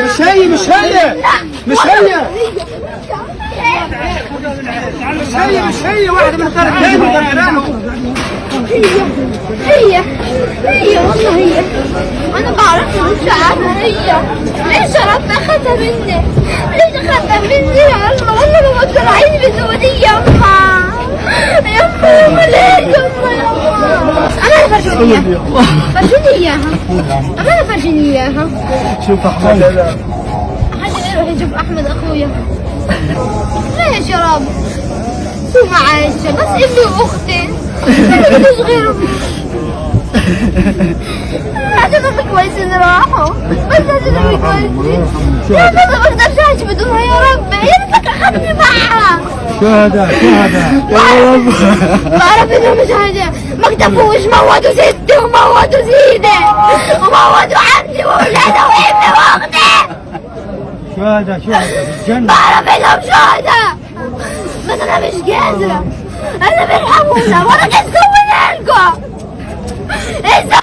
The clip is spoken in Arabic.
مش هي مش هي مش هي مش هي مش هي واحدة من الطرفين وغيرانهم. هي والله هي. انا بعرفها مش عارفه هي. ليش ربنا اخذها مني؟ ليش اخذها مني يا الله؟ والله ما بقدر اعيش بدوني يما. يما ليه يما؟ انا فرجوني اياها. فرجوني اياها. انا فرجوني اياها. شوف احمد حد يروح يشوف احمد اخويا. ليش يا رب؟ شو معايشة بس ابني واختي. مش غيرهم. هذول كويسين راحوا بس هذول كويسين. لا بس ما اقدرش اعيش بدونها يا رب. يا ريتك اخذني معها. شهداء يا رب. بعرف انهم مش هذا ما اكتفوش. موتوا ستي وموتوا زينة وموتوا عمي واولادها وابني واختي. شهداء في الجنة. بعرف انهم شهداء بس انا مش قادرة. انا بيرحمونا وانا قاعد اسوي لكم. ايش